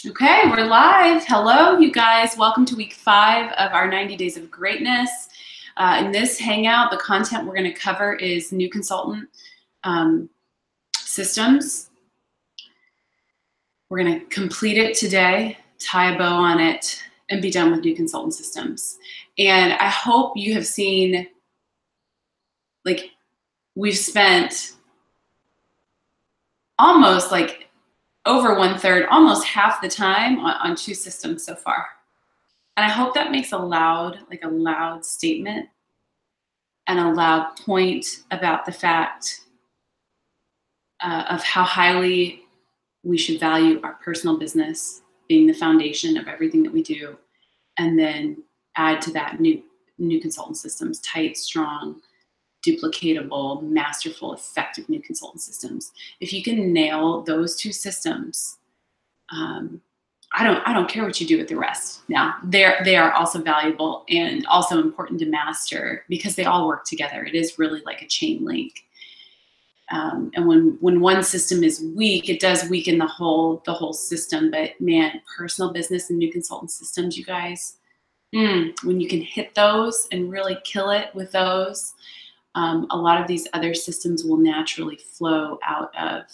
Okay, we're live. Hello, you guys. Welcome to week 5 of our 90 Days of Greatness. In this Hangout, the content we're going to cover is new consultant systems. We're going to complete it today, tie a bow on it, and be done with new consultant systems. And I hope you have seen, we've spent almost over 1/3, almost half the time on 2 systems so far. And I hope that makes a loud statement and a loud point about the fact of how highly we should value our personal business being the foundation of everything that we do, and then add to that new consultant systems, tight, strong, duplicatable, masterful, effective new consultant systems. If you can nail those 2 systems, I don't care what you do with the rest. Now, they are also valuable and also important to master because they all work together. It is really like a chain link. And when one system is weak, it does weaken the whole system. But man, personal business and new consultant systems, you guys, when you can hit those and really kill it with those, a lot of these other systems will naturally flow out of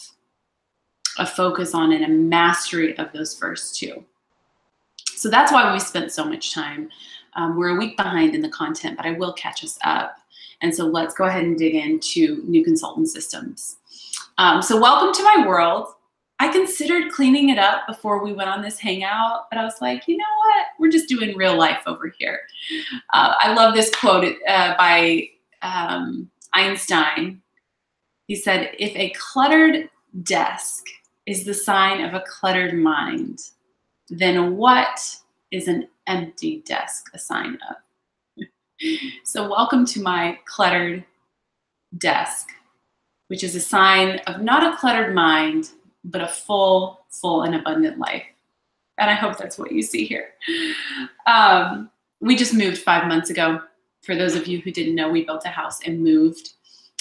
a focus on and a mastery of those first 2. So that's why we spent so much time. We're a week behind in the content, but I will catch us up. And so let's go ahead and dig into new consultant systems. So welcome to my world. I considered cleaning it up before we went on this hangout, but I was like, you know what? We're just doing real life over here. I love this quote by Einstein. He said, if a cluttered desk is the sign of a cluttered mind, then what is an empty desk a sign of? So welcome to my cluttered desk, which is a sign of not a cluttered mind, but a full and abundant life. And I hope that's what you see here. We just moved 5 months ago. For those of you who didn't know, we built a house and moved.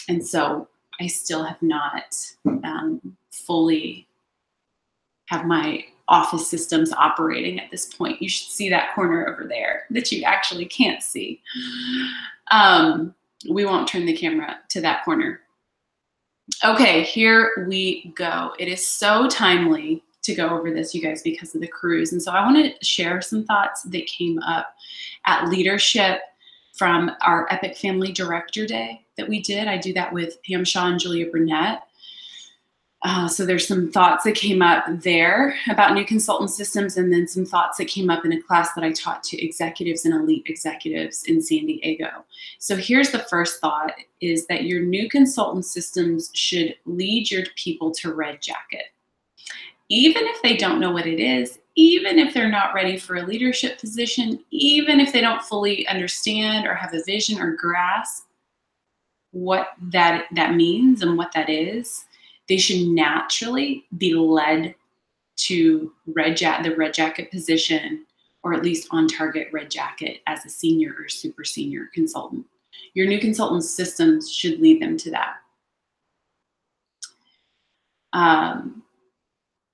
And so I still have not fully have my office systems operating at this point. You should see that corner over there that you actually can't see. We won't turn the camera to that corner. Okay, here we go. It is so timely to go over this, you guys, because of the cruise. And so I want to share some thoughts that came up at leadership from our Epic Family Director Day that we did. I do that with Pam Shaw and Julia Burnett. So there's some thoughts that came up there about new consultant systems, and then some thoughts that came up in a class that I taught to executives and elite executives in San Diego. So here's the first thought, is that your new consultant systems should lead your people to Red Jacket. Even if they don't know what it is, even if they're not ready for a leadership position, even if they don't fully understand or have a vision or grasp what that means and what that is, they should naturally be led to the Red Jacket position, or at least on target Red Jacket as a senior or super senior consultant. Your new consultant systems should lead them to that.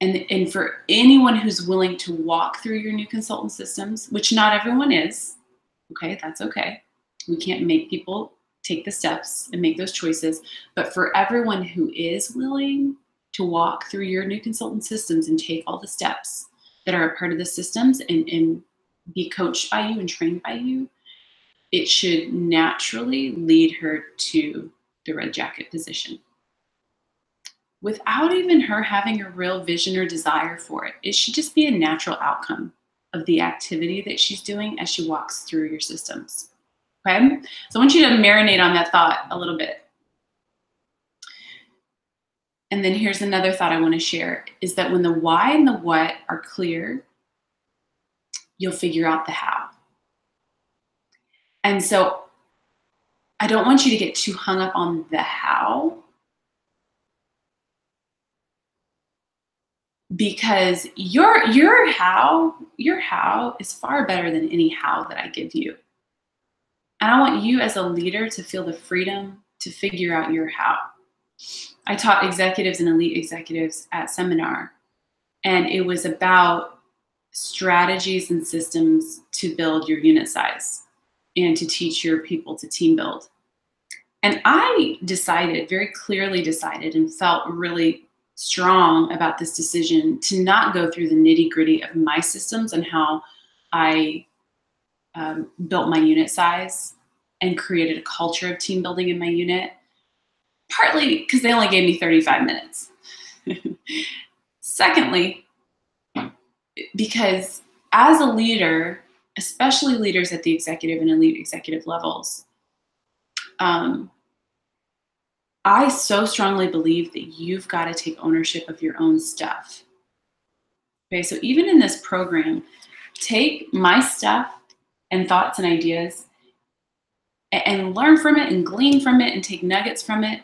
And for anyone who's willing to walk through your new consultant systems, which not everyone is, okay, that's okay. We can't make people take the steps and make those choices. But for everyone who is willing to walk through your new consultant systems and take all the steps that are a part of the systems and be coached by you and trained by you, it should naturally lead her to the Red Jacket position, without even her having a real vision or desire for it. It should just be a natural outcome of the activity that she's doing as she walks through your systems. Okay? So I want you to marinate on that thought a little bit. And then here's another thought I want to share, is that when the why and the what are clear, you'll figure out the how. And so I don't want you to get too hung up on the how, because your how is far better than any how that I give you. And I want you as a leader to feel the freedom to figure out your how. I taught executives and elite executives at seminar, and it was about strategies and systems to build your unit size and to teach your people to team build. And I very clearly decided and felt really strong about this decision to not go through the nitty-gritty of my systems and how I built my unit size and created a culture of team building in my unit, partly because they only gave me 35 minutes. Secondly, because as a leader, especially leaders at the executive and elite executive levels, I so strongly believe that you've got to take ownership of your own stuff. Okay, so even in this program, take my stuff and thoughts and ideas and learn from it and glean from it and take nuggets from it,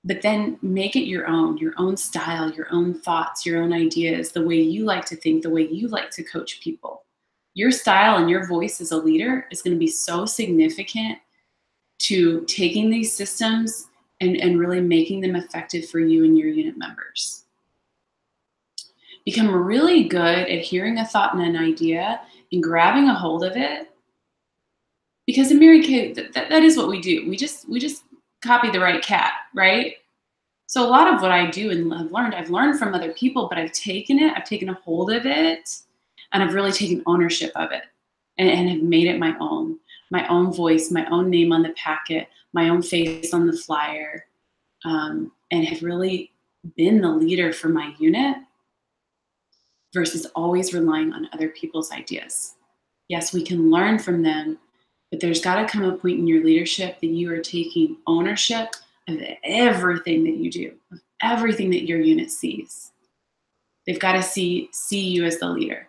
but then make it your own style, your own thoughts, your own ideas, the way you like to think, the way you like to coach people. Your style and your voice as a leader is going to be so significant to taking these systems and really making them effective for you and your unit members. Become really good at hearing a thought and an idea and grabbing a hold of it. Because in Mary Kay, that is what we do. We just copy the right cat, right? So a lot of what I do and I've learned from other people, but I've taken a hold of it, and I've really taken ownership of it and have made it my own voice, my own name on the packet, my own face on the flyer, and have really been the leader for my unit versus always relying on other people's ideas. Yes, we can learn from them, but there's got to come a point in your leadership that you are taking ownership of everything that you do, of everything that your unit sees. They've got to see you as the leader,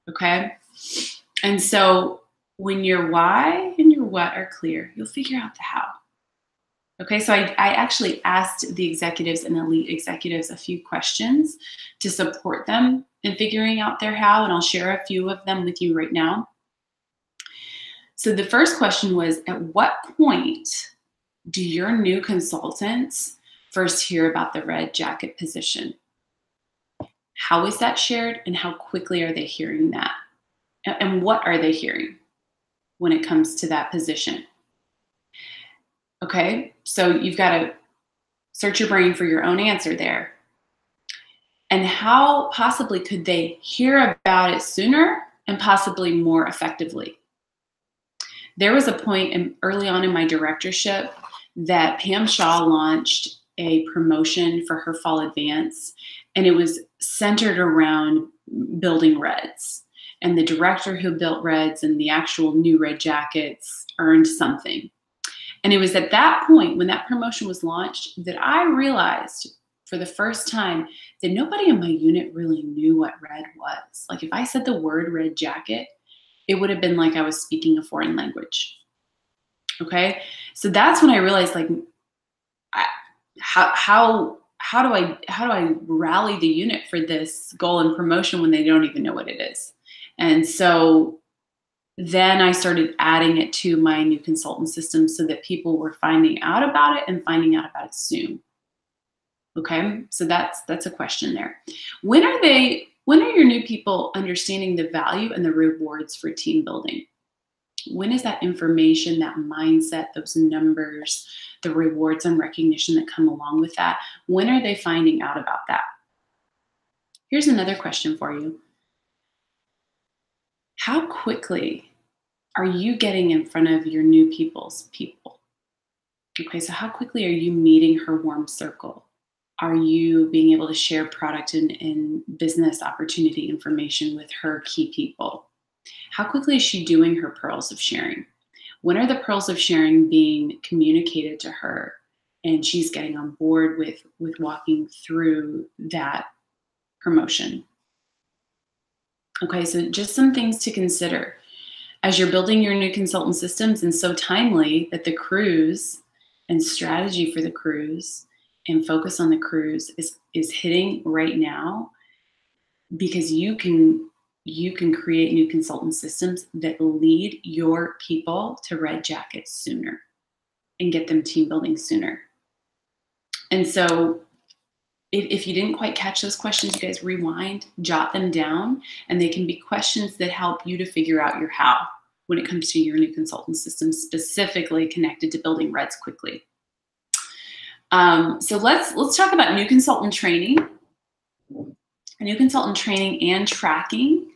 okay? And so when your why and your what are clear, you'll figure out the how. Okay, so I actually asked the executives and elite executives a few questions to support them in figuring out their how, and I'll share a few of them with you right now. So the first question was, at what point do your new consultants first hear about the red jacket position? How is that shared, and how quickly are they hearing that? And what are they hearing when it comes to that position? Okay, so you've got to search your brain for your own answer there. And how possibly could they hear about it sooner and possibly more effectively? There was a point early on in my directorship that Pam Shaw launched a promotion for her fall advance, and it was centered around building reds. And the director who built reds and the actual new red jackets earned something. And it was at that point, when that promotion was launched, that I realized for the first time that nobody in my unit really knew what red was. Like, if I said the word red jacket, it would have been like I was speaking a foreign language. Okay, so that's when I realized, like, how do I rally the unit for this goal and promotion when they don't even know what it is? And so then I started adding it to my new consultant system so that people were finding out about it and finding out about it soon. Okay, so that's a question there. When are your new people understanding the value and the rewards for team building? When is that information, that mindset, those numbers, the rewards and recognition that come along with that? When are they finding out about that? Here's another question for you. How quickly are you getting in front of your new people's people? Okay, so how quickly are you meeting her warm circle? Are you being able to share product and business opportunity information with her key people? How quickly is she doing her pearls of sharing? When are the pearls of sharing being communicated to her and she's getting on board with walking through that promotion? Okay, so just some things to consider as you're building your new consultant systems, and so timely that the cruise and strategy for the cruise and focus on the cruise is hitting right now, because you can create new consultant systems that lead your people to red jackets sooner and get them team building sooner. And so if you didn't quite catch those questions, you guys rewind, jot them down, and they can be questions that help you to figure out your how when it comes to your new consultant system, specifically connected to building REDs quickly. So let's talk about new consultant training. New consultant training and tracking.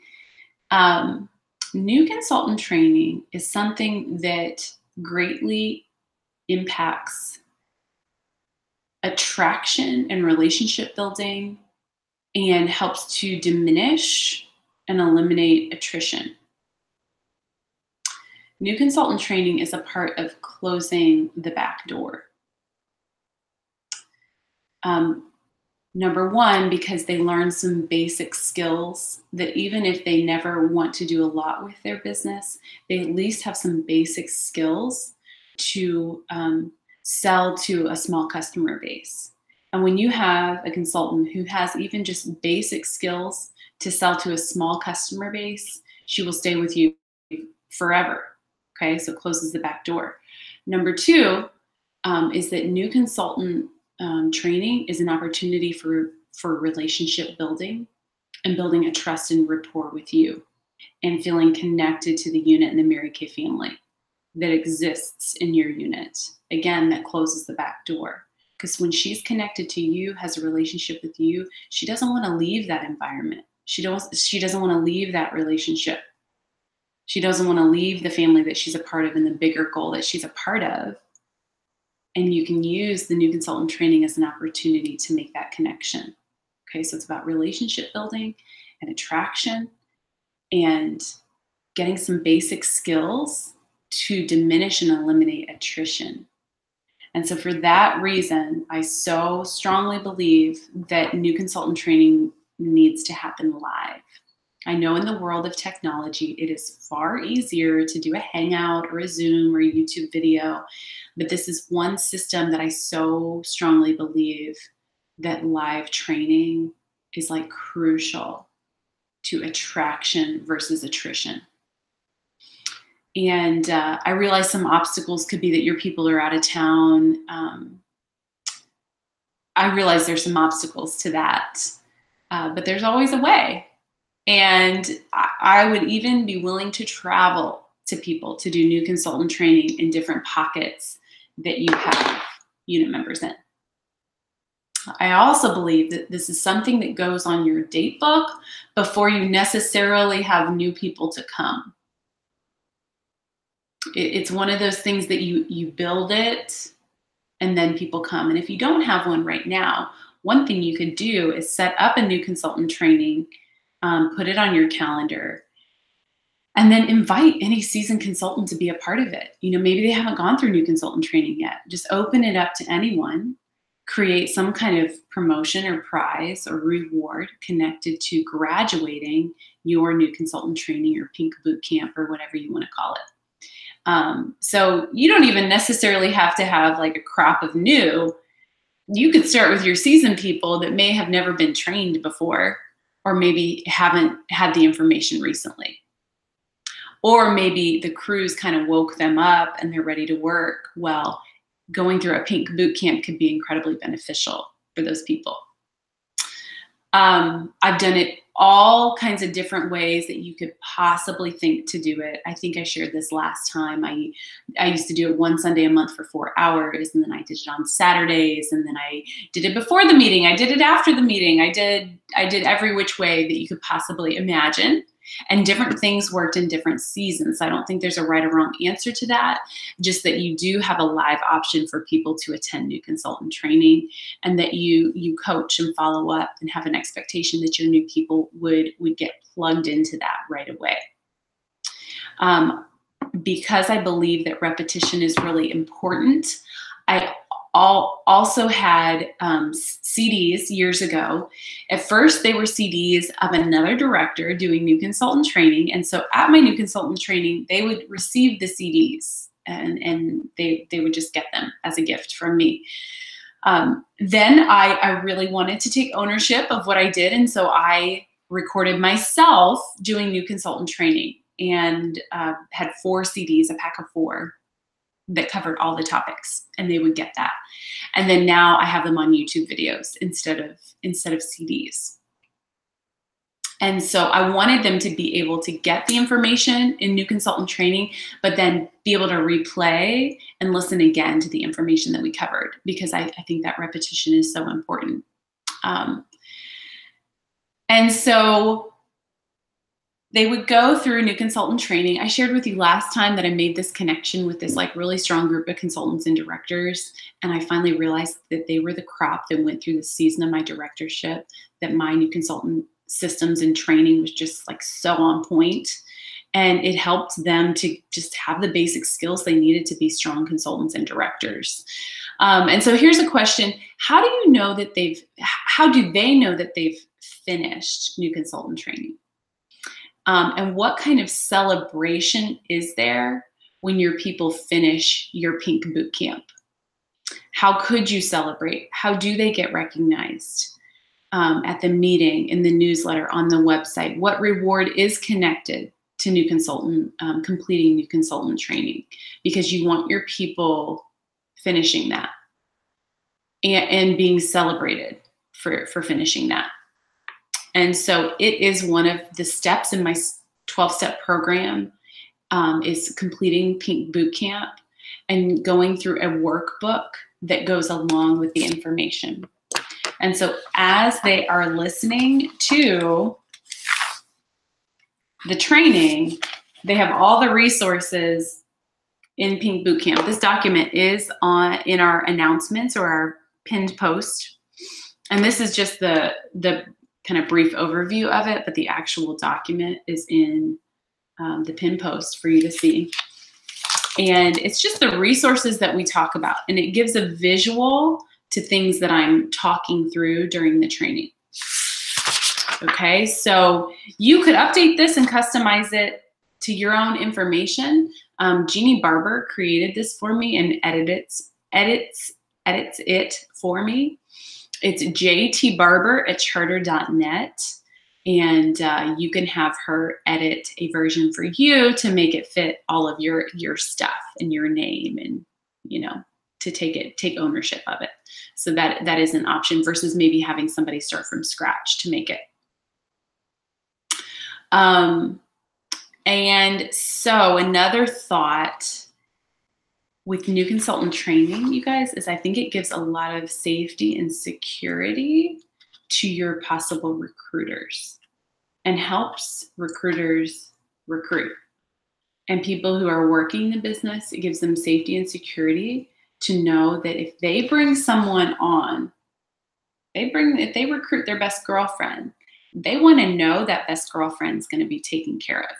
New consultant training is something that greatly impacts attraction and relationship building and helps to diminish and eliminate attrition. New consultant training is a part of closing the back door. Number one, because they learn some basic skills that even if they never want to do a lot with their business, they at least have some basic skills to sell to a small customer base. And when you have a consultant who has even just basic skills to sell to a small customer base, she will stay with you forever. Okay, so it closes the back door. Number two is that new consultant training is an opportunity for relationship building and building a trust and rapport with you and feeling connected to the unit and the Mary Kay family that exists in your unit. Again, that closes the back door. Because when she's connected to you, has a relationship with you, she doesn't want to leave that environment. She doesn't want to leave that relationship. She doesn't want to leave the family that she's a part of and the bigger goal that she's a part of. And you can use the new consultant training as an opportunity to make that connection. Okay, so it's about relationship building and attraction and getting some basic skills to diminish and eliminate attrition. And so for that reason, I so strongly believe that new consultant training needs to happen live. I know in the world of technology, it is far easier to do a Hangout or a Zoom or a YouTube video, but this is one system that I so strongly believe that live training is like crucial to attraction versus attrition. And I realize some obstacles could be that your people are out of town. I realize there's some obstacles to that, but there's always a way. And I would even be willing to travel to people to do new consultant training in different pockets that you have unit members in. I also believe that this is something that goes on your date book before you necessarily have new people to come. It's one of those things that you build it and then people come. And if you don't have one right now, one thing you could do is set up a new consultant training, put it on your calendar, and then invite any seasoned consultant to be a part of it. You know, maybe they haven't gone through new consultant training yet. Just open it up to anyone, create some kind of promotion or prize or reward connected to graduating your new consultant training or pink boot camp or whatever you want to call it. So you don't even necessarily have to have like a crop of new. You could start with your seasoned people that may have never been trained before, or maybe haven't had the information recently. Or maybe the cruise kind of woke them up and they're ready to work. Well, going through a pink boot camp could be incredibly beneficial for those people. I've done it all kinds of different ways that you could possibly think to do it. I think I shared this last time. I used to do it one Sunday a month for 4 hours, and then I did it on Saturdays, and then I did it before the meeting. I did it after the meeting. I did every which way that you could possibly imagine. And different things worked in different seasons. I don't think there's a right or wrong answer to that, just that you do have a live option for people to attend new consultant training, and that you coach and follow up and have an expectation that your new people would get plugged into that right away. Because I believe that repetition is really important, I also had CDs years ago. At first, they were CDs of another director doing new consultant training. And so at my new consultant training, they would receive the CDs and they would just get them as a gift from me. Then I really wanted to take ownership of what I did. And so I recorded myself doing new consultant training and had 4 CDs, a pack of 4. that covered all the topics, and they would get that. And then now I have them on YouTube videos instead of CDs. And so I wanted them to be able to get the information in new consultant training, but then be able to replay and listen again to the information that we covered, because I think that repetition is so important. And so they would go through new consultant training. I shared with you last time that I made this connection with this like really strong group of consultants and directors. And I finally realized that they were the crop that went through the season of my directorship, that my new consultant systems and training was just like so on point. And it helped them to just have the basic skills they needed to be strong consultants and directors. And so here's a question. How do they know that they've finished new consultant training? And what kind of celebration is there when your people finish your pink boot camp? How could you celebrate? How do they get recognized? At the meeting, in the newsletter, on the website? What reward is connected to new consultant, completing new consultant training? Because you want your people finishing that and being celebrated for finishing that. And so it is one of the steps in my 12-step program, is completing Pink Boot Camp and going through a workbook that goes along with the information. And so as they are listening to the training, they have all the resources in Pink Boot Camp. This document is in our announcements or our pinned post. And this is just the kind of brief overview of it, but the actual document is in the pinned post for you to see. And it's just the resources that we talk about. And it gives a visual to things that I'm talking through during the training. Okay, so you could update this and customize it to your own information. Jeannie Barber created this for me and edits it for me. It's jtbarber@charter.net, and you can have her edit a version for you to make it fit all of your stuff and your name, and to take ownership of it. So that is an option versus maybe having somebody start from scratch to make it. And so another thought with new consultant training, you guys, is I think it gives a lot of safety and security to your possible recruiters and helps recruiters recruit. And people who are working the business, it gives them safety and security to know that if they bring someone on, if they recruit their best girlfriend, they want to know that best girlfriend is going to be taken care of.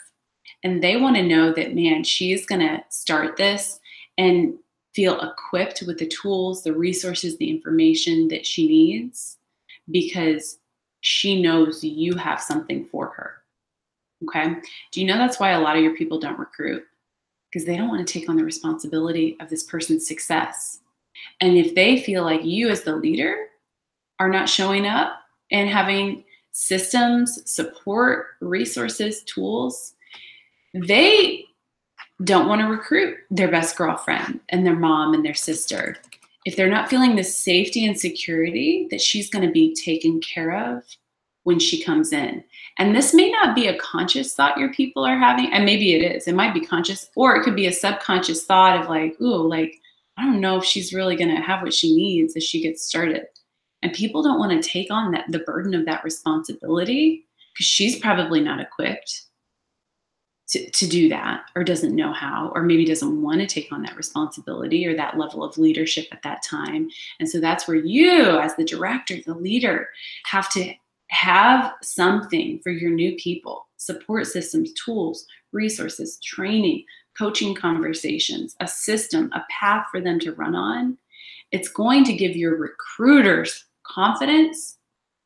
And they want to know that, man, she's going to start this and feel equipped with the tools, the resources, the information that she needs, because she knows you have something for her. Okay? Do you know that's why a lot of your people don't recruit? Because they don't want to take on the responsibility of this person's success. And if they feel like you as the leader are not showing up and having systems, support, resources, tools, they don't want to recruit their best girlfriend and their mom and their sister if they're not feeling the safety and security that she's going to be taken care of when she comes in. And this may not be a conscious thought your people are having, and maybe it is. It might be conscious, or it could be a subconscious thought of like, ooh, like, I don't know if she's really going to have what she needs as she gets started. And people don't want to take on the burden of that responsibility because she's probably not equipped to do that, or doesn't know how, or maybe doesn't want to take on that responsibility or that level of leadership at that time. And so that's where you, as the director, the leader, have to have something for your new people: support systems, tools, resources, training, coaching conversations, a system, a path for them to run on. It's going to give your recruiters confidence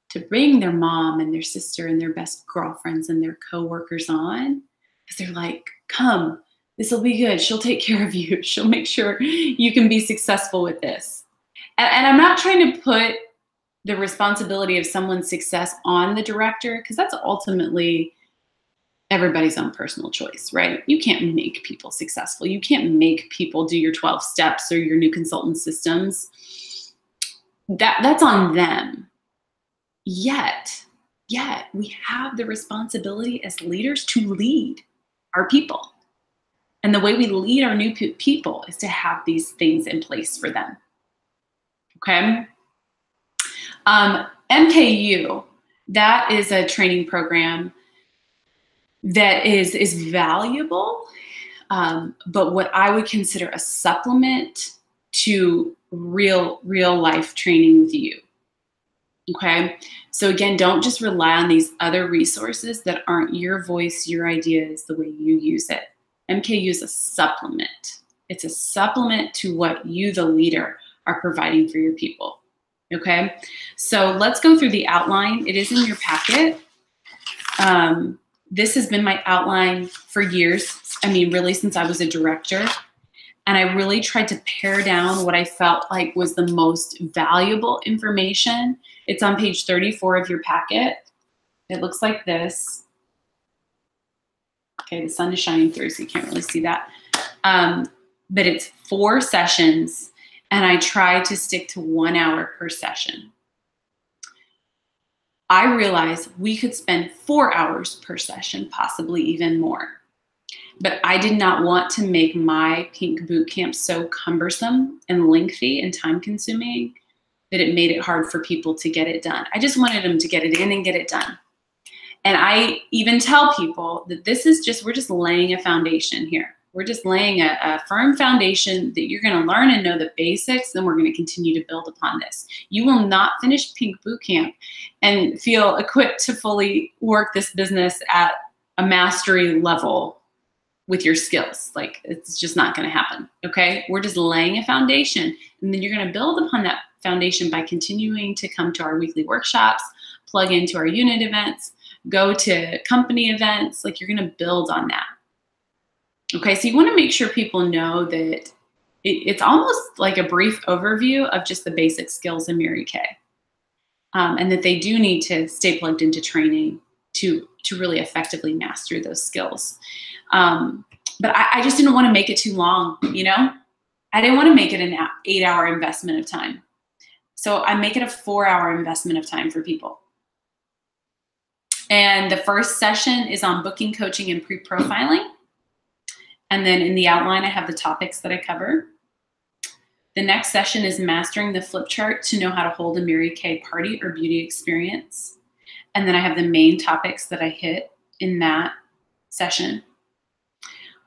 to bring their mom and their sister and their best girlfriends and their coworkers on. Because they're like, come, this will be good. She'll take care of you. She'll make sure you can be successful with this. And I'm not trying to put the responsibility of someone's success on the director, because that's ultimately everybody's own personal choice, right? You can't make people successful. You can't make people do your 12 steps or your new consultant systems. That's on them. Yet we have the responsibility as leaders to lead our people. And the way we lead our new people is to have these things in place for them. Okay? MKU, that is a training program that is valuable, but what I would consider a supplement to real life training with you. Okay, so again, don't just rely on these other resources that aren't your voice, your ideas, the way you use it. MKU is a supplement. It's a supplement to what you, the leader, are providing for your people. Okay, so let's go through the outline. It is in your packet. This has been my outline for years. I mean, really since I was a director. And I really tried to pare down what I felt like was the most valuable information. It's on page 34 of your packet. It looks like this. Okay, the sun is shining through, so you can't really see that. But it's 4 sessions, and I try to stick to 1 hour per session. I realized we could spend 4 hours per session, possibly even more. But I did not want to make my pink boot camp so cumbersome and lengthy and time consuming that it made it hard for people to get it done. I just wanted them to get it in and get it done. And I even tell people that we're just laying a foundation here. We're just laying a firm foundation that you're gonna learn and know the basics, then we're gonna continue to build upon this. You will not finish pink boot camp and feel equipped to fully work this business at a mastery level with your skills. Like, it's just not going to happen. Okay. We're just laying a foundation, and then you're going to build upon that foundation by continuing to come to our weekly workshops, plug into our unit events, go to company events. Like, you're going to build on that. Okay. So you want to make sure people know that it's almost like a brief overview of just the basic skills in Mary Kay. And that they do need to stay plugged into training to really effectively master those skills. But I just didn't want to make it too long, you know? I didn't want to make it an 8-hour investment of time. So I make it a 4-hour investment of time for people. And the first session is on booking, coaching, and pre-profiling. And then in the outline, I have the topics that I cover. The next session is mastering the flip chart to know how to hold a Mary Kay party or beauty experience. And then I have the main topics that I hit in that session.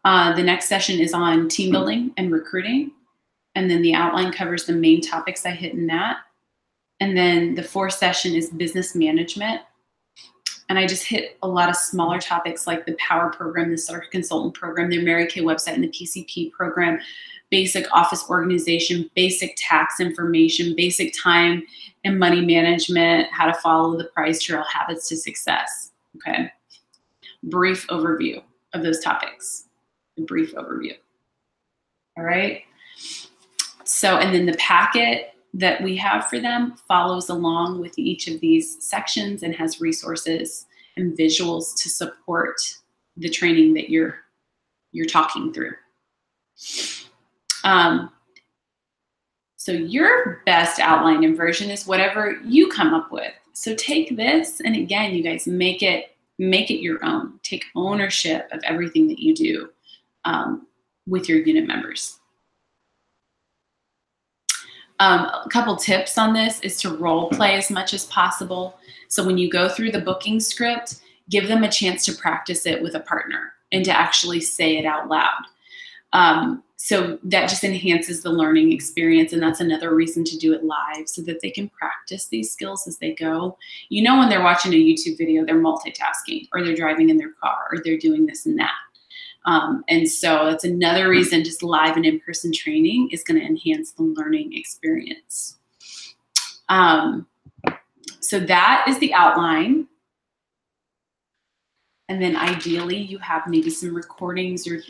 The next session is on team building and recruiting. And then the outline covers the main topics I hit in that. And then the 4th session is business management. And I just hit a lot of smaller topics like the Power Program, the Starter Consultant Program, the Mary Kay website, and the PCP program, basic office organization, basic tax information, basic time and money management, how to follow the price trail, habits to success. Okay. Brief overview of those topics. A brief overview. All right. So, and then the packet that we have for them follows along with each of these sections and has resources and visuals to support the training that you're talking through. So your best outline and version is whatever you come up with. So take this, and again, you guys make it your own. Take ownership of everything that you do with your unit members. A couple tips on this is to role play as much as possible. So when you go through the booking script, give them a chance to practice it with a partner and to actually say it out loud. So that just enhances the learning experience, and that's another reason to do it live so that they can practice these skills as they go. You know, when they're watching a YouTube video, they're multitasking, or they're driving in their car, or they're doing this and that. And so it's another reason just live and in-person training is going to enhance the learning experience. So that is the outline. And then ideally you have maybe some recordings or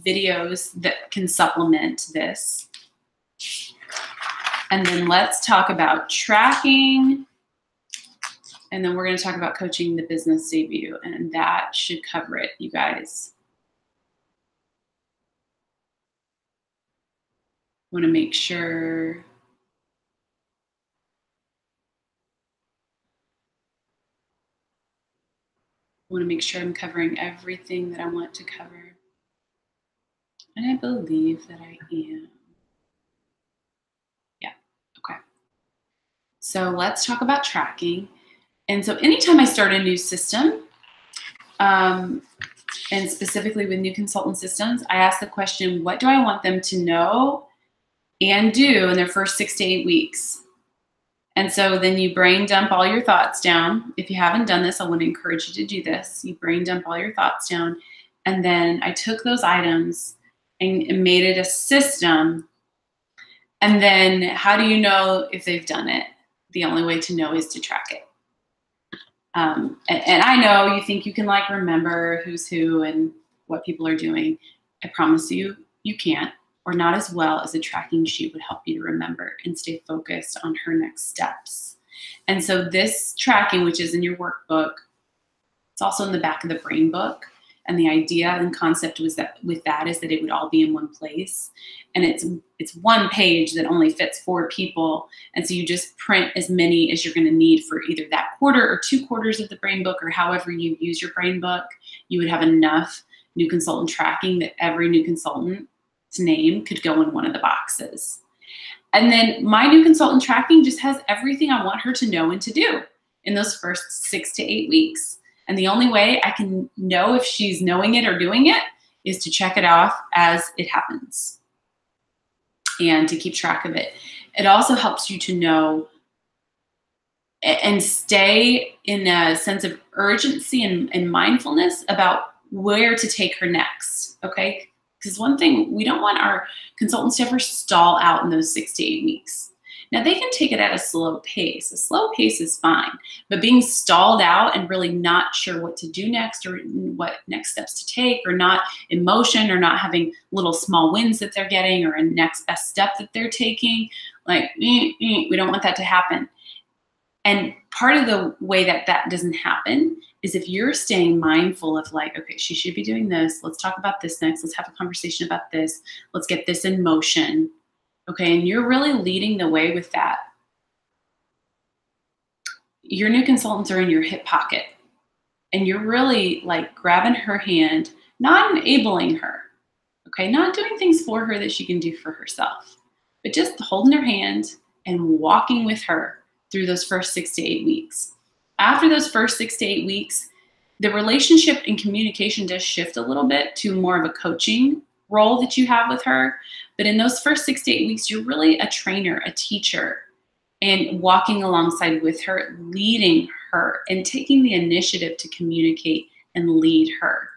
videos that can supplement this. And then let's talk about tracking And then we're going to talk about coaching the business debut, and that should cover it, you guys. Want to make sure I'm covering everything that I want to cover. And I believe that I am. Yeah, okay. So let's talk about tracking. And so anytime I start a new system, and specifically with new consultant systems, I ask the question, what do I want them to know and do in their first 6 to 8 weeks? And so then you brain dump all your thoughts down. If you haven't done this, I want to encourage you to do this. You brain dump all your thoughts down. And then I took those items and made it a system. And then how do you know if they've done it? The only way to know is to track it. And I know you think you can like remember who's who and what people are doing. I promise you, you can't, or not as well as a tracking sheet would help you to remember and stay focused on her next steps. And so this tracking, which is in your workbook, it's also in the back of the brain book. And the idea and concept was that with that is that it would all be in one place. And it's one page that only fits 4 people. And so you just print as many as you're going to need for either that quarter or 2 quarters of the brain book, or however you use your brain book. You would have enough new consultant tracking that every new consultant's name could go in one of the boxes. And then my new consultant tracking just has everything I want her to know and to do in those first 6 to 8 weeks. And the only way I can know if she's knowing it or doing it is to check it off as it happens and to keep track of it. It also helps you to know and stay in a sense of urgency and mindfulness about where to take her next, okay? Because one thing, we don't want our consultants to ever stall out in those 6 to 8 weeks. Now, they can take it at a slow pace. A slow pace is fine, but being stalled out and really not sure what to do next or what next steps to take, or not in motion, or not having little small wins that they're getting, or a next best step that they're taking, like, we don't want that to happen. And part of the way that that doesn't happen is if you're staying mindful of like, okay, she should be doing this. Let's talk about this next. Let's have a conversation about this. Let's get this in motion. Okay, and you're really leading the way with that. Your new consultants are in your hip pocket, and you're really like grabbing her hand, not enabling her, okay, not doing things for her that she can do for herself, but just holding her hand and walking with her through those first 6 to 8 weeks. After those first 6 to 8 weeks, the relationship and communication does shift a little bit to more of a coaching role that you have with her. But in those first 6 to 8 weeks, you're really a trainer, a teacher, and walking alongside with her, leading her, and taking the initiative to communicate and lead her.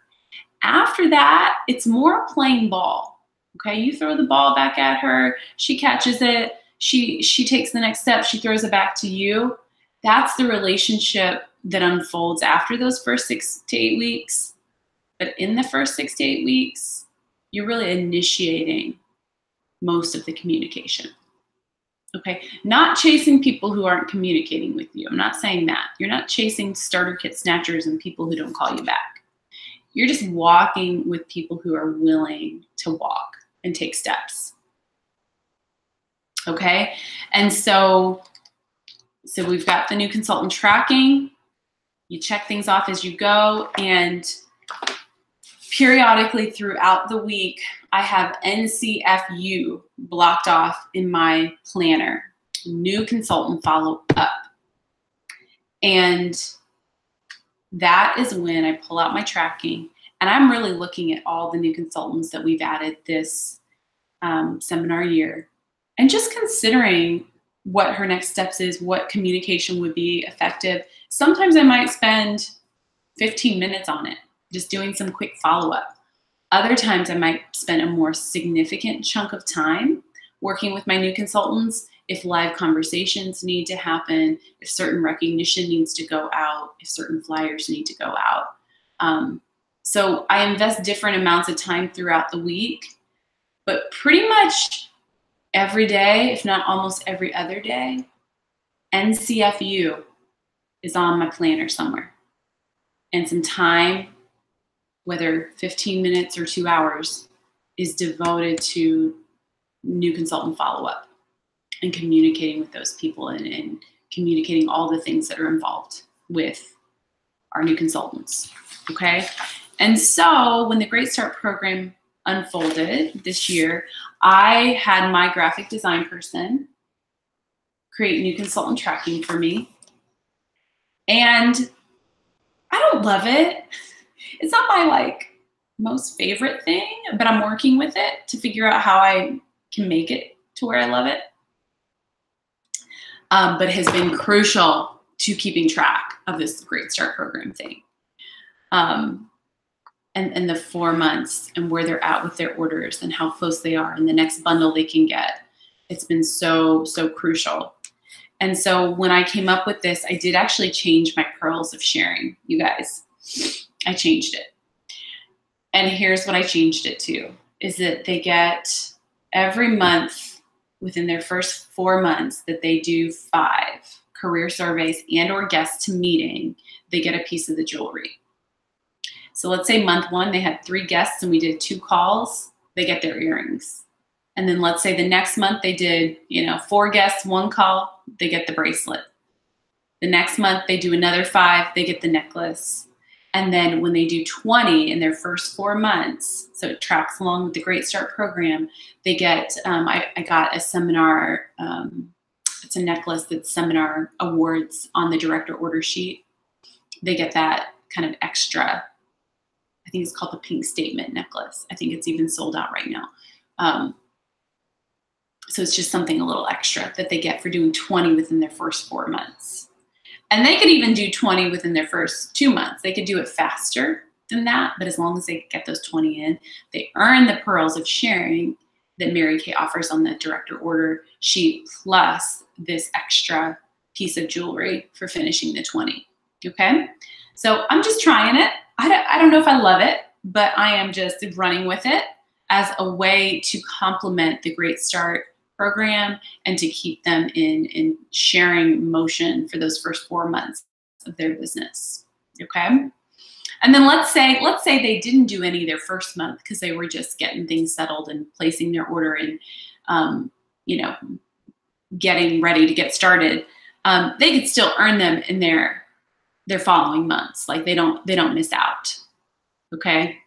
After that, it's more playing ball. Okay, you throw the ball back at her, she catches it, she takes the next step, she throws it back to you. That's the relationship that unfolds after those first 6 to 8 weeks. But in the first 6 to 8 weeks, you're really initiating most of the communication. Okay, not chasing people who aren't communicating with you. I'm not saying that. You're not chasing starter kit snatchers and people who don't call you back. You're just walking with people who are willing to walk and take steps. Okay, and so we've got the new consultant tracking. You check things off as you go, and periodically throughout the week, I have NCFU blocked off in my planner, new consultant follow up. And that is when I pull out my tracking, and I'm really looking at all the new consultants that we've added this seminar year, and just considering what her next steps is, what communication would be effective. Sometimes I might spend 15 minutes on it, just doing some quick follow-up. Other times I might spend a more significant chunk of time working with my new consultants if live conversations need to happen, if certain recognition needs to go out, if certain flyers need to go out. So I invest different amounts of time throughout the week, but pretty much every day, if not almost every other day, NCFU is on my planner somewhere. And some time, whether 15 minutes or 2 hours, is devoted to new consultant follow-up and communicating with those people and communicating all the things that are involved with our new consultants, okay? And so when the Great Start program unfolded this year, I had my graphic design person create new consultant tracking for me. And I don't love it. It's not my like most favorite thing, but I'm working with it to figure out how I can make it to where I love it. But has been crucial to keeping track of this Great Start program thing. And the 4 months and where they're at with their orders and how close they are and the next bundle they can get. It's been so, so crucial. And so when I came up with this, I did actually change my pearls of sharing, you guys. I changed it. And here's what I changed it to, is that they get every month within their first 4 months that they do 5 career surveys and or guests to meeting, they get a piece of the jewelry. So let's say month 1, they had 3 guests and we did 2 calls, they get their earrings. And then let's say the next month they did, 4 guests, 1 call, they get the bracelet. The next month they do another 5, they get the necklace. And then when they do 20 in their first 4 months, so it tracks along with the Great Start program, they get, I got a seminar, it's a necklace that's seminar awards on the director order sheet. They get that kind of extra, I think it's called the Pink Statement necklace. I think it's even sold out right now. So it's just something a little extra that they get for doing 20 within their first 4 months. And they could even do 20 within their first 2 months. They could do it faster than that, but as long as they get those 20 in, they earn the pearls of sharing that Mary Kay offers on the director order sheet, plus this extra piece of jewelry for finishing the 20, okay? So I'm just trying it. I don't know if I love it, but I am just running with it as a way to complement the Great Start program and to keep them in sharing motion for those first 4 months of their business, okay? And then let's say they didn't do any their first month because they were just getting things settled and placing their order and, getting ready to get started. They could still earn them in their following months. Like they don't miss out, okay?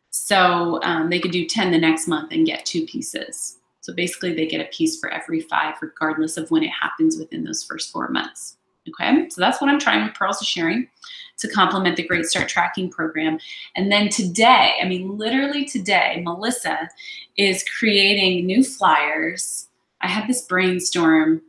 So they could do 10 the next month and get 2 pieces. So basically they get a piece for every 5, regardless of when it happens within those first 4 months. Okay, so that's what I'm trying with Pearls of Sharing to complement the Great Start Tracking program. And then today, I mean, literally today, Melissa is creating new flyers. I had this brainstorm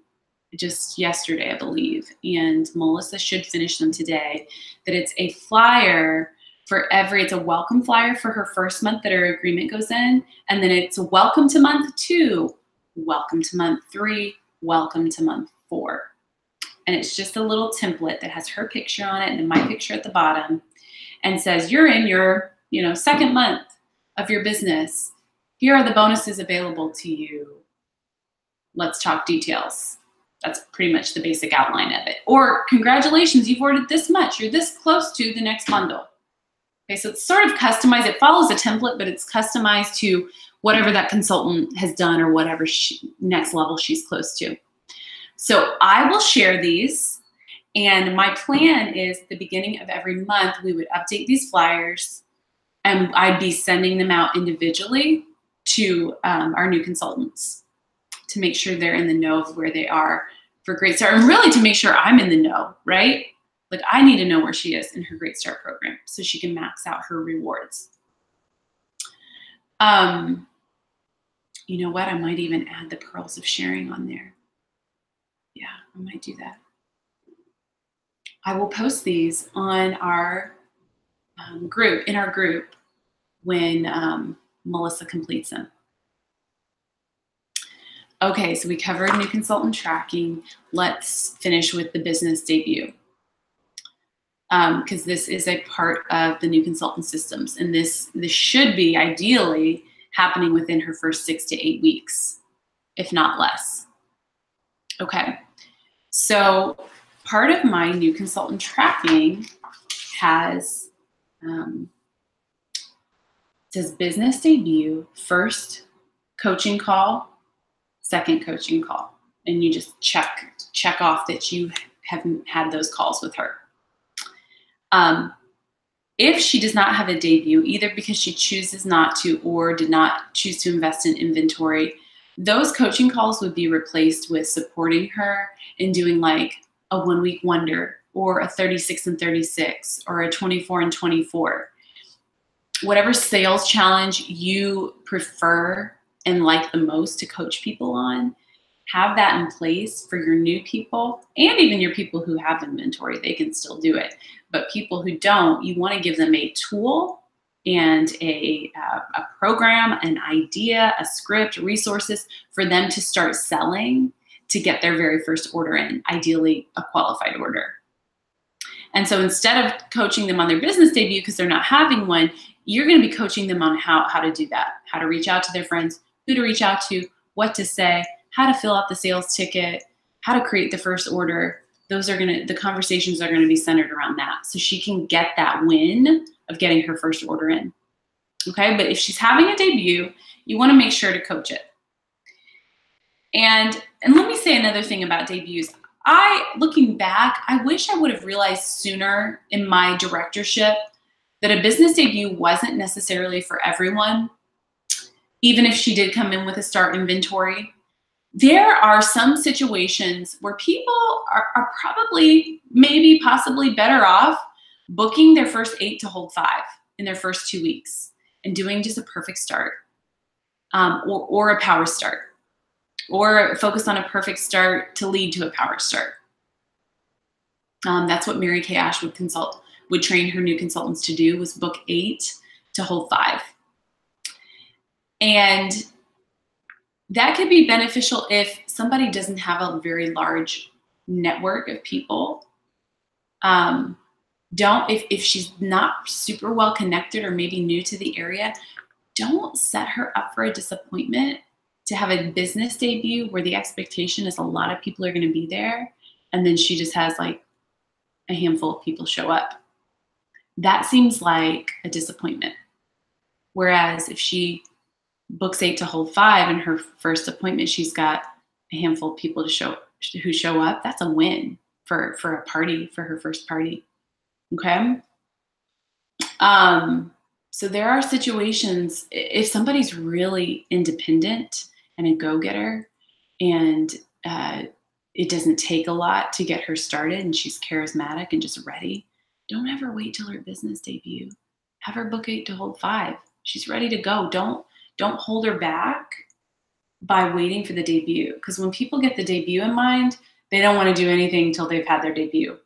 just yesterday, I believe, and Melissa should finish them today, that it's a flyer for it's a welcome flyer for her first month that her agreement goes in, and then it's a welcome to month 2, welcome to month 3, welcome to month 4. And it's just a little template that has her picture on it and my picture at the bottom and says, you're in your, second month of your business. Here are the bonuses available to you. Let's talk details. That's pretty much the basic outline of it. Or congratulations, you've ordered this much. You're this close to the next bundle. Okay, so it's sort of customized. It follows a template, but it's customized to whatever that consultant has done or whatever next level she's close to. So I will share these, and my plan is the beginning of every month we would update these flyers, and I'd be sending them out individually to our new consultants to make sure they're in the know of where they are for Great Start, and really to make sure I'm in the know, right? Like I need to know where she is in her Great Start program so she can max out her rewards. You know what? I might even add the Pearls of Sharing on there. Yeah, I might do that. I will post these on our group, when Melissa completes them. Okay, so we covered new consultant tracking. Let's finish with the business debut. Because this is a part of the new consultant systems. And this should be ideally happening within her first 6 to 8 weeks, if not less. Okay, so part of my new consultant tracking has says business debut, first coaching call, second coaching call. And you just check off that you haven't had those calls with her. If she does not have a debut, either because she chooses not to or did not choose to invest in inventory, those coaching calls would be replaced with supporting her in doing like a 1 week wonder or a 36 and 36 or a 24 and 24. Whatever sales challenge you prefer and like the most to coach people on, have that in place for your new people and even your people who have inventory. They can still do it. But people who don't, you want to give them a tool and a program, an idea, a script, resources for them to start selling to get their very first order in, ideally a qualified order. And so instead of coaching them on their business debut because they're not having one, you're going to be coaching them on how to do that, how to reach out to their friends, who to reach out to, what to say, how to fill out the sales ticket, how to create the first order. The conversations are going to be centered around that. So she can get that win of getting her first order in. Okay. But if she's having a debut, you want to make sure to coach it. And let me say another thing about debuts. Looking back, I wish I would have realized sooner in my directorship that a business debut wasn't necessarily for everyone, even if she did come in with a start inventory. There are some situations where people are probably, maybe, possibly better off booking their first 8 to hold 5 in their first 2 weeks and doing just a perfect start or a power start, or focus on a perfect start to lead to a power start. That's what Mary Kay Ash would train her new consultants to do, was book 8 to hold 5. And that could be beneficial if somebody doesn't have a very large network of people. If she's not super well connected or maybe new to the area, don't set her up for a disappointment to have a business debut where the expectation is a lot of people are going to be there, and then she just has like a handful of people show up. That seems like a disappointment. Whereas if she books 8 to hold 5 and her first appointment, she's got a handful of people who show up, that's a win for a party, for her first party. Okay. So there are situations, if somebody's really independent and a go-getter, and it doesn't take a lot to get her started, and she's charismatic and just ready, don't ever wait till her business debut. Have her book 8 to hold 5. She's ready to go. Don't hold her back by waiting for the debut. Because when people get the debut in mind, they don't want to do anything until they've had their debut.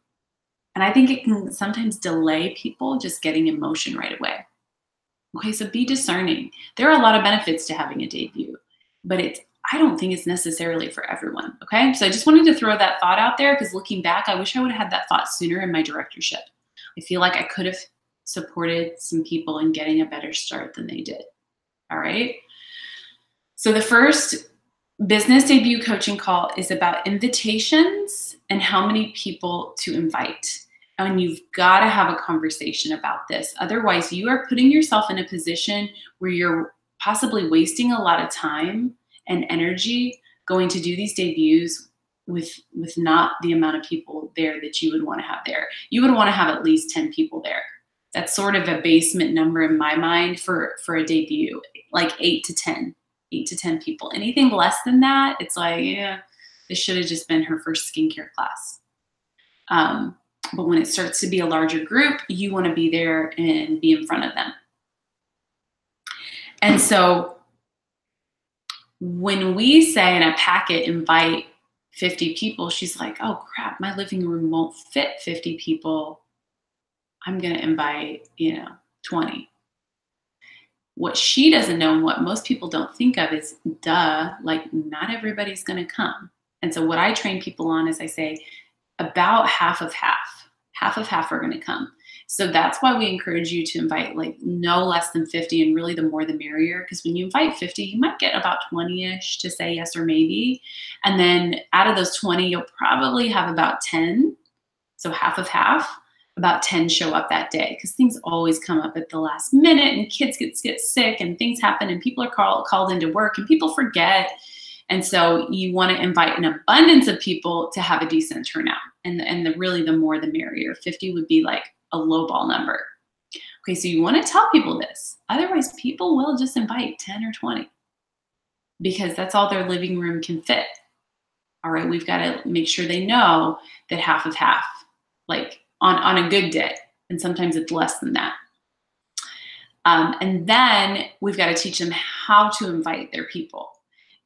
And I think it can sometimes delay people just getting in motion right away. Okay, so be discerning. There are a lot of benefits to having a debut, but I don't think it's necessarily for everyone. Okay, so I just wanted to throw that thought out there, because looking back, I wish I would have had that thought sooner in my directorship. I feel like I could have supported some people in getting a better start than they did. All right. So the first business debut coaching call is about invitations and how many people to invite. And you've got to have a conversation about this. Otherwise, you are putting yourself in a position where you're possibly wasting a lot of time and energy going to do these debuts with not the amount of people there that you would want to have there. You would want to have at least 10 people there. That's sort of a basement number in my mind for a debut, like 8 to 10 people. Anything less than that, it's like, yeah, this should have just been her first skincare class. But when it starts to be a larger group, you want to be there and be in front of them. And so when we say in a packet, invite 50 people, she's like, oh crap, my living room won't fit 50 people. I'm going to invite, 20. What she doesn't know and what most people don't think of is, like not everybody's going to come. And so what I train people on is I say about half of half are going to come. So that's why we encourage you to invite like no less than 50, and really the more the merrier. Because when you invite 50, you might get about 20-ish to say yes or maybe. And then out of those 20, you'll probably have about 10 So half of half, about 10 show up that day because things always come up at the last minute and kids get sick and things happen and people are called into work and people forget. And so you want to invite an abundance of people to have a decent turnout. And really the more the merrier. 50 would be like a low ball number. Okay, so you want to tell people this. Otherwise, people will just invite 10 or 20 because that's all their living room can fit. All right, we've got to make sure they know that half of half, like on a good day. And sometimes it's less than that. And then we've got to teach them how to invite their people.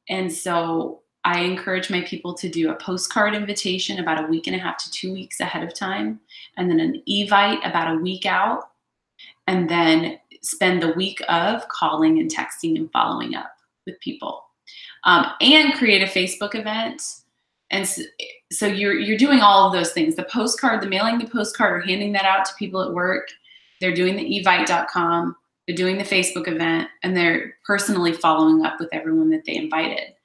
And so I encourage my people to do a postcard invitation about a week and a half to 2 weeks ahead of time, and then an evite about a week out, and then spend the week of calling and texting and following up with people, and create a Facebook event. And so you're doing all of those things. The postcard, the mailing the postcard or handing that out to people at work. They're doing the evite.com. They're doing the Facebook event, and they're personally following up with everyone that they invited.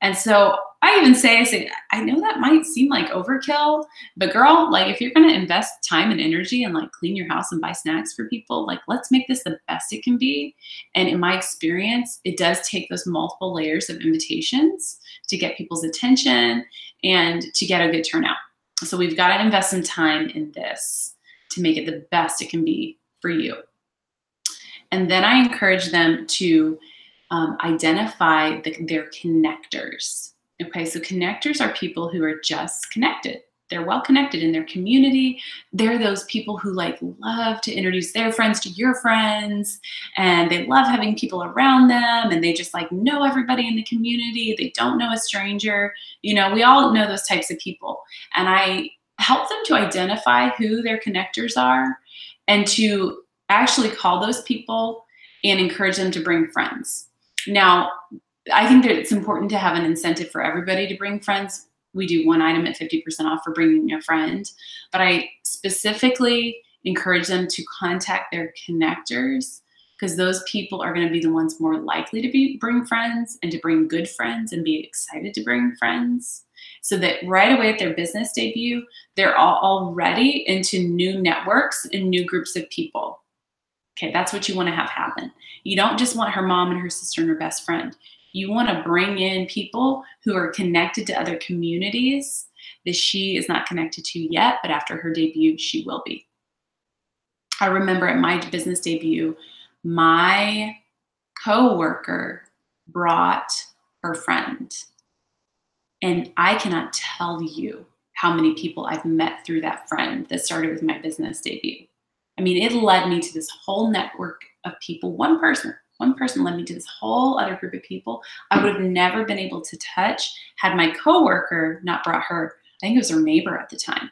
And so I even say, I know that might seem like overkill, but girl, like if you're going to invest time and energy and like clean your house and buy snacks for people, like let's make this the best it can be. And in my experience, it does take those multiple layers of invitations to get people's attention and to get a good turnout. So we've got to invest some time in this to make it the best it can be for you. And then I encourage them to identify their connectors. Okay, so connectors are people who are just connected. They're well connected in their community. They're those people who like love to introduce their friends to your friends, and they love having people around them, and they just like know everybody in the community. They don't know a stranger. You know, we all know those types of people. And I help them to identify who their connectors are and to actually call those people and encourage them to bring friends. Now, I think that it's important to have an incentive for everybody to bring friends. We do one item at 50% off for bringing a friend, but I specifically encourage them to contact their connectors because those people are going to be the ones more likely to bring friends and to bring good friends and be excited to bring friends, so that right away at their business debut, they're already into new networks and new groups of people. Okay, that's what you want to have happen. You don't just want her mom and her sister and her best friend. You want to bring in people who are connected to other communities that she is not connected to yet, but after her debut, she will be. I remember at my business debut, my coworker brought her friend. And I cannot tell you how many people I've met through that friend that started with my business debut. I mean, it led me to this whole network of people. One person led me to this whole other group of people I would have never been able to touch had my coworker not brought her. I think it was her neighbor at the time.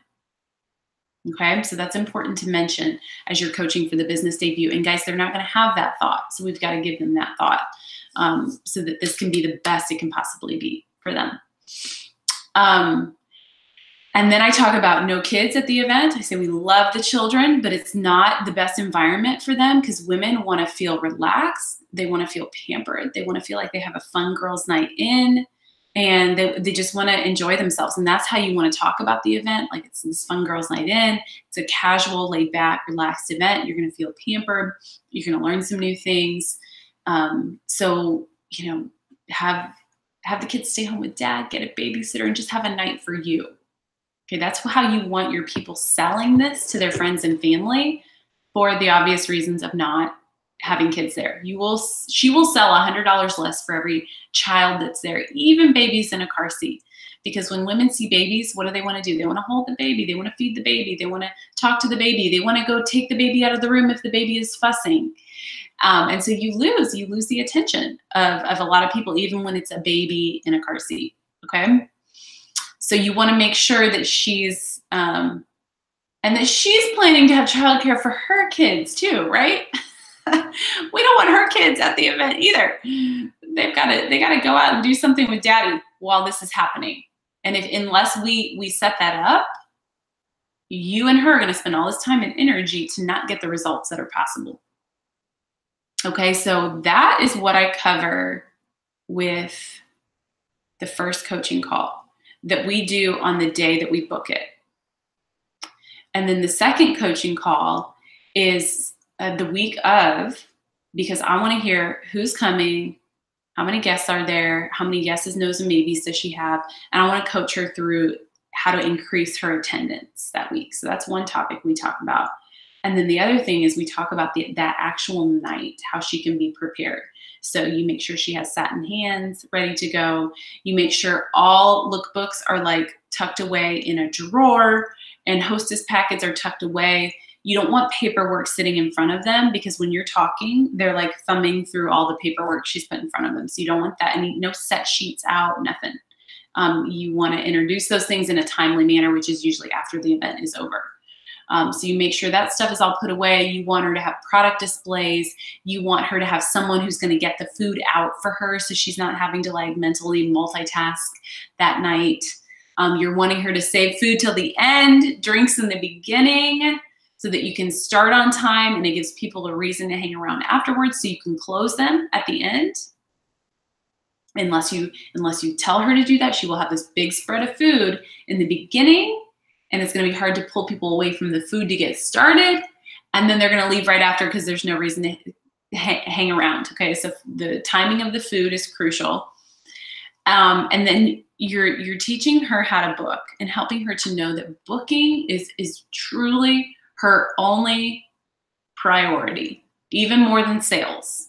Okay, so that's important to mention as you're coaching for the business debut. And guys, they're not going to have that thought. So we've got to give them that thought so that this can be the best it can possibly be for them. And then I talk about no kids at the event. I say we love the children, but it's not the best environment for them because women want to feel relaxed. They want to feel pampered. They want to feel like they have a fun girls' night in, and they just want to enjoy themselves. And that's how you want to talk about the event. Like it's this fun girls' night in. It's a casual, laid back, relaxed event. You're going to feel pampered. You're going to learn some new things. So, you know, have the kids stay home with dad, get a babysitter, and just have a night for you. Okay, that's how you want your people selling this to their friends and family for the obvious reasons of not having kids there. She will sell $100 less for every child that's there, even babies in a car seat. Because when women see babies, what do they want to do? They want to hold the baby. They want to feed the baby. They want to talk to the baby. They want to go take the baby out of the room if the baby is fussing. And so you lose the attention of a lot of people, even when it's a baby in a car seat, okay? So you want to make sure that she's planning to have childcare for her kids too, right? We don't want her kids at the event either. They got to go out and do something with daddy while this is happening. And unless we set that up, you and her are going to spend all this time and energy to not get the results that are possible. Okay, so that is what I cover with the first coaching call that we do on the day that we book it. And then the second coaching call is the week of, because I want to hear who's coming, how many guests are there, how many yeses, nos, and maybes does she have, and I want to coach her through how to increase her attendance that week. So that's one topic we talk about. And then the other thing is we talk about that actual night, how she can be prepared. So you make sure she has satin hands ready to go. You make sure all lookbooks are like tucked away in a drawer, and hostess packets are tucked away. You don't want paperwork sitting in front of them, because when you're talking, they're like thumbing through all the paperwork she's put in front of them. So you don't want that. No set sheets out, nothing. You want to introduce those things in a timely manner, which is usually after the event is over. So you make sure that stuff is all put away. You want her to have product displays. You want her to have someone who's going to get the food out for her, so she's not having to like mentally multitask that night. You're wanting her to save food till the end, drinks in the beginning, so that you can start on time and it gives people a reason to hang around afterwards, so you can close them at the end. Unless you tell her to do that, she will have this big spread of food in the beginning, and it's going to be hard to pull people away from the food to get started. And then they're going to leave right after because there's no reason to hang around. Okay, so the timing of the food is crucial. And then you're teaching her how to book and helping her to know that booking is truly her only priority, even more than sales.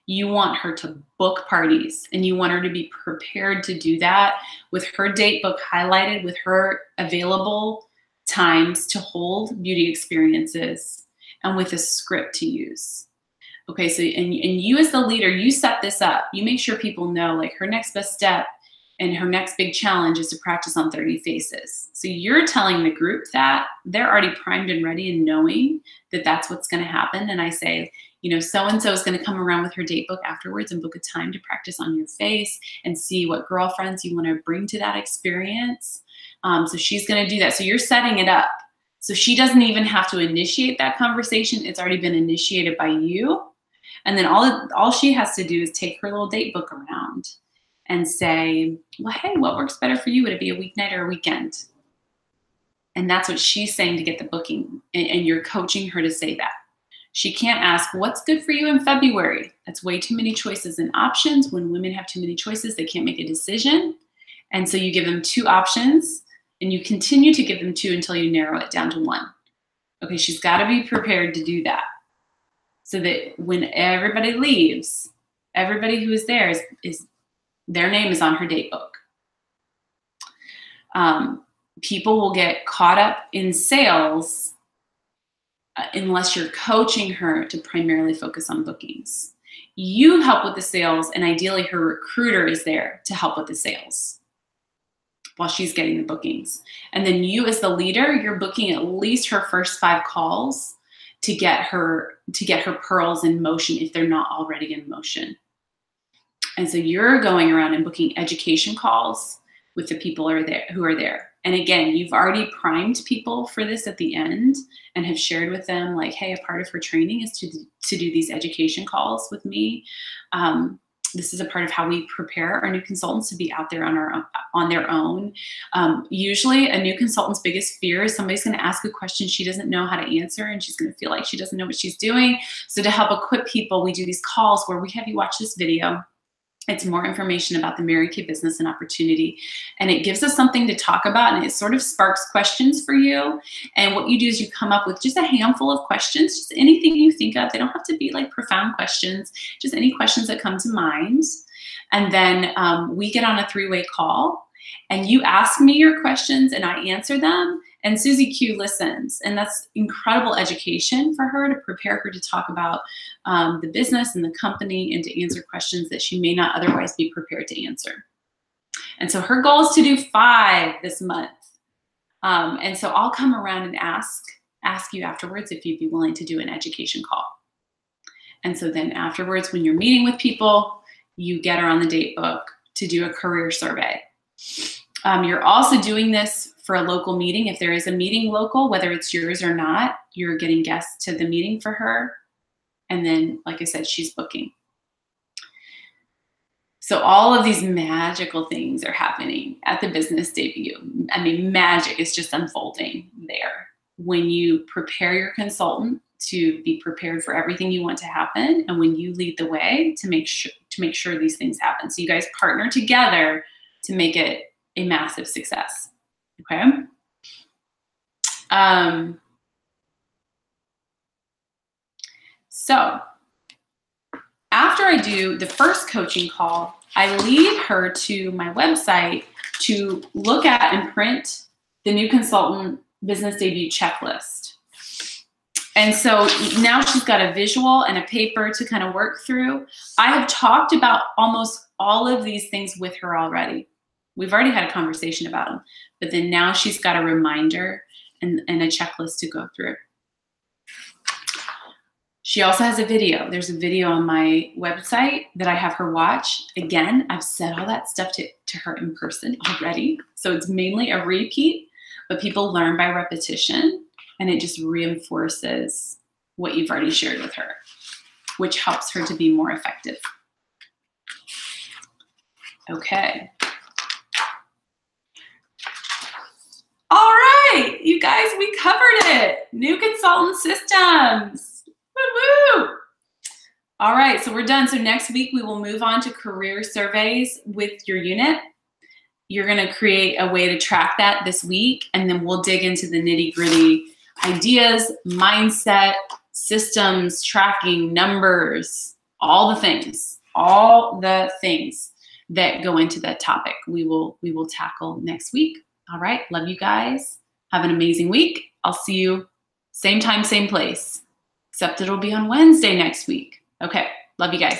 You want her to book parties, and you want her to be prepared to do that with her date book highlighted with her available times to hold beauty experiences and with a script to use. Okay, so and you as the leader, you set this up. You make sure people know like her next best step and her next big challenge is to practice on 30 faces. So you're telling the group that they're already primed and ready and knowing that that's what's going to happen. And I say, you know, so-and-so is going to come around with her date book afterwards and book a time to practice on your face and see what girlfriends you want to bring to that experience. So she's going to do that. So you're setting it up. So she doesn't even have to initiate that conversation. It's already been initiated by you. And then all she has to do is take her little date book around and say, well, hey, what works better for you? Would it be a weeknight or a weekend? And that's what she's saying to get the booking. And you're coaching her to say that. She can't ask, what's good for you in February? That's way too many choices and options. When women have too many choices, they can't make a decision. And so you give them 2 options, and you continue to give them 2 until you narrow it down to 1. Okay, she's got to be prepared to do that, so that when everybody leaves, everybody who is there is their name is on her date book. People will get caught up in sales unless you're coaching her to primarily focus on bookings. You help with the sales, and ideally her recruiter is there to help with the sales while she's getting the bookings. And then you as the leader, you're booking at least her first 5 calls to get her pearls in motion if they're not already in motion. And so you're going around and booking education calls with the people who are there. And again, you've already primed people for this at the end and have shared with them like, hey, a part of her training is to do these education calls with me. This is a part of how we prepare our new consultants to be out there on their own. Usually a new consultant's biggest fear is somebody's going to ask a question she doesn't know how to answer, and she's going to feel like she doesn't know what she's doing. So to help equip people, we do these calls where we have you watch this video. It's more information about the Mary Kay business and opportunity. And it gives us something to talk about, and it sort of sparks questions for you. And what you do is you come up with just a handful of questions, just anything you think of. They don't have to be like profound questions, just any questions that come to mind. And then we get on a 3-way call, and you ask me your questions and I answer them. And Susie Q listens, and that's incredible education for her to prepare her to talk about the business and the company and to answer questions that she may not otherwise be prepared to answer. And so her goal is to do 5 this month. And so I'll come around and ask you afterwards if you'd be willing to do an education call. And so then afterwards, when you're meeting with people, you get her on the date book to do a career survey. You're also doing this for a local meeting. If there is a meeting local, whether it's yours or not, you're getting guests to the meeting for her. And then, like I said, she's booking. So all of these magical things are happening at the business debut. I mean, magic is just unfolding there when you prepare your consultant to be prepared for everything you want to happen, and when you lead the way to make sure these things happen. So you guys partner together to make it a massive success. Okay. So after I do the first coaching call, I lead her to my website to look at and print the new consultant business debut checklist. And so now she's got a visual and a paper to kind of work through. I have talked about almost all of these things with her already. We've already had a conversation about them, but then now she's got a reminder and a checklist to go through. She also has a video. There's a video on my website that I have her watch. Again, I've said all that stuff to her in person already. So it's mainly a repeat, but people learn by repetition, and it just reinforces what you've already shared with her, which helps her to be more effective. Okay. All right, you guys, we covered it. New consultant systems. Woo-woo! All right, so we're done. So next week we will move on to career surveys with your unit. You're gonna create a way to track that this week, and then we'll dig into the nitty-gritty ideas, mindset, systems, tracking, numbers, all the things that go into that topic. We will tackle next week. All right, love you guys. Have an amazing week. I'll see you same time, same place. Except it'll be on Wednesday next week. Okay, love you guys.